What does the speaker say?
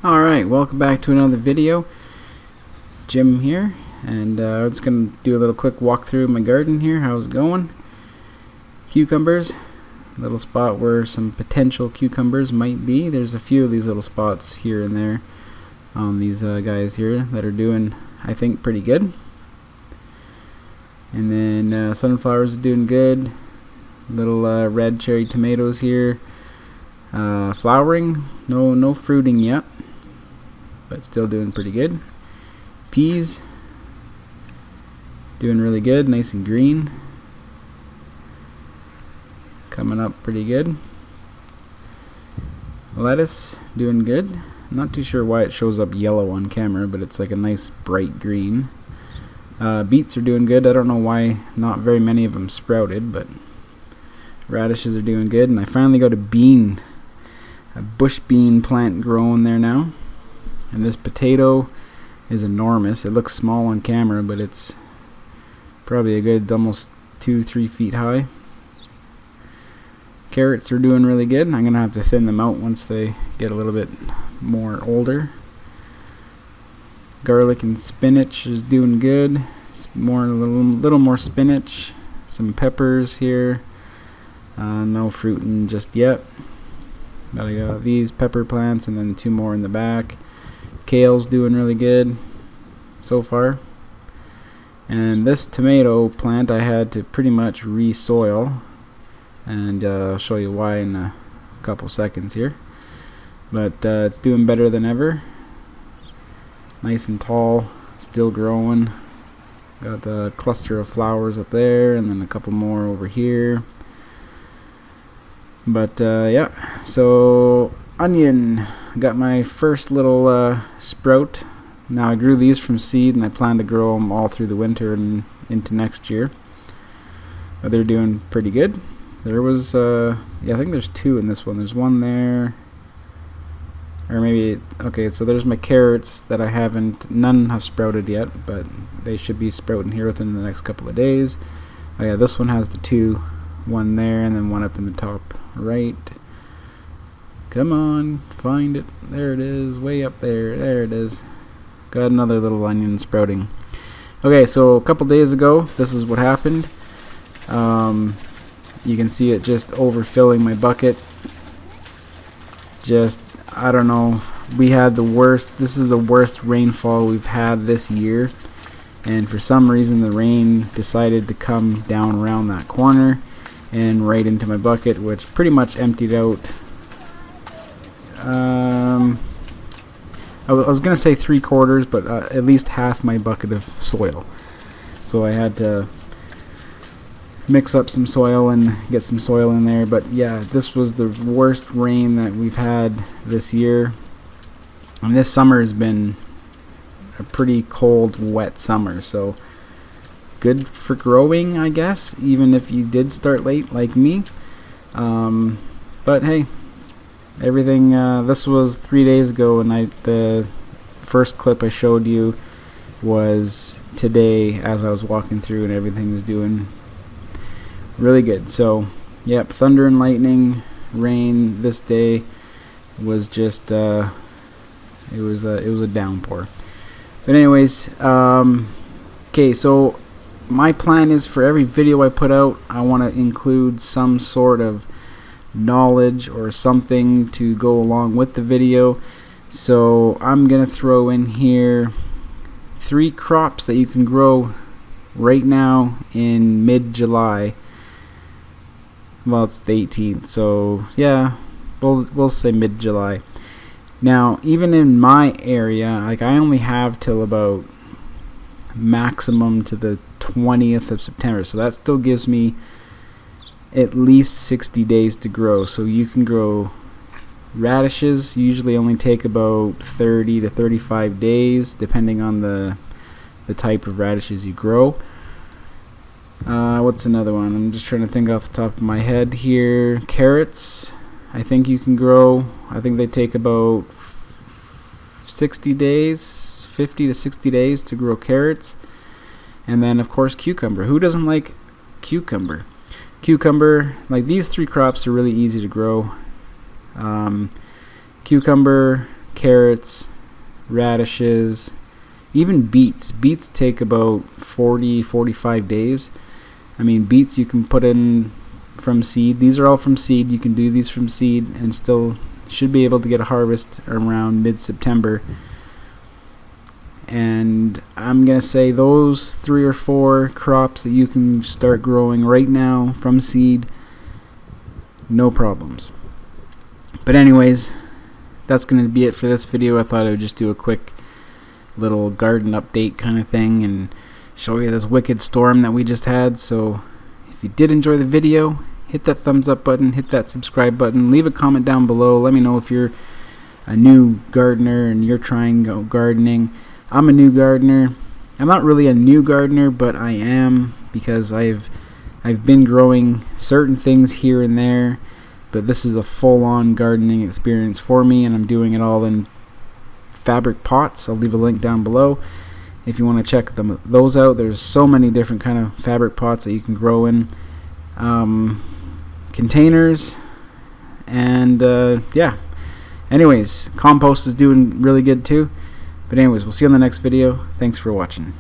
Alright, welcome back to another video. Jim here, and I'm just going to do a little quick walkthrough of my garden here. How's it going? Cucumbers, little spot where some potential cucumbers might be. There's a few of these little spots here and there on these guys here that are doing, I think, pretty good. And then sunflowers are doing good. Little red cherry tomatoes here. Flowering, no fruiting yet, but still doing pretty good. Peas doing really good, nice and green, coming up pretty good. Lettuce doing good. Not too sure why it shows up yellow on camera, but it's like a nice bright green. Beets are doing good. I don't know why not very many of them sprouted, but radishes are doing good. And I finally got a bush bean plant growing there now. And this potato is enormous. It looks small on camera, but it's probably a good almost 2-3 feet high. Carrots are doing really good. I'm gonna have to thin them out once they get a little bit more older. Garlic and spinach is doing good. A little more spinach. Some peppers here. No fruiting just yet. But I got these pepper plants and then 2 more in the back. Kale's doing really good so far. And this tomato plant I had to pretty much re-soil, and I'll show you why in a couple seconds here. But it's doing better than ever. Nice and tall, still growing. Got the cluster of flowers up there and then a couple more over here. But yeah, so onion, got my first little sprout. Now I grew these from seed and I plan to grow them all through the winter and into next year. But they're doing pretty good. There was yeah, I think there's 2 in this one. There's one there, or maybe, okay, so there's my carrots that I haven't, none have sprouted yet, but they should be sprouting here within the next couple of days. Oh yeah, this one has the 2, one there and then one up in the top right. Come on, find it. There it is, way up there. There it is. Got another little onion sprouting. Okay, so a couple days ago, this is what happened. You can see it just overfilling my bucket. Just, I don't know. We had the worst, this is the worst rainfall we've had this year. And for some reason, the rain decided to come down around that corner and right into my bucket, which pretty much emptied out. I was gonna say 3/4, but at least half my bucket of soil. So I had to mix up some soil and get some soil in there. But yeah, this was the worst rain that we've had this year. And this summer has been a pretty cold, wet summer. So good for growing, I guess, even if you did start late like me. But hey, everything, this was 3 days ago, and the first clip I showed you was today as I was walking through, and everything was doing really good. So yep, thunder and lightning, rain this day was just it was a downpour. But anyways, okay, so my plan is for every video I put out, I want to include some sort of knowledge or something to go along with the video. So I'm gonna throw in here 3 crops that you can grow right now in mid-July. Well, it's the 18th, so yeah, we'll say mid-July. Now, even in my area, like, I only have till about maximum to the 20th of September, so that still gives me at least 60 days to grow. So you can grow radishes, usually only take about 30 to 35 days depending on the type of radishes you grow. What's another one? I'm just trying to think off the top of my head here. Carrots, I think you can grow, I think they take about 60 days, 50 to 60 days to grow carrots. And then of course cucumber. Who doesn't like cucumber? Cucumber, like, these 3 crops are really easy to grow. Cucumber carrots, radishes, even beets. Beets take about 40-45 days. I mean, beets you can put in from seed. These are all from seed. You can do these from seed and still should be able to get a harvest around mid-September. And I'm going to say those 3 or 4 crops that you can start growing right now from seed, no problems. But anyways, that's going to be it for this video. I thought I would just do a quick little garden update kind of thing and show you this wicked storm that we just had. So if you did enjoy the video, hit that thumbs up button, hit that subscribe button, leave a comment down below. Let me know if you're a new gardener and you're trying gardening. I'm a new gardener. I'm not really a new gardener, but I am, because I've been growing certain things here and there, but this is a full-on gardening experience for me, and I'm doing it all in fabric pots. I'll leave a link down below if you want to check those out. There's so many different kind of fabric pots that you can grow in, containers, and yeah. Anyways, compost is doing really good too. But anyways, we'll see you on the next video. Thanks for watching.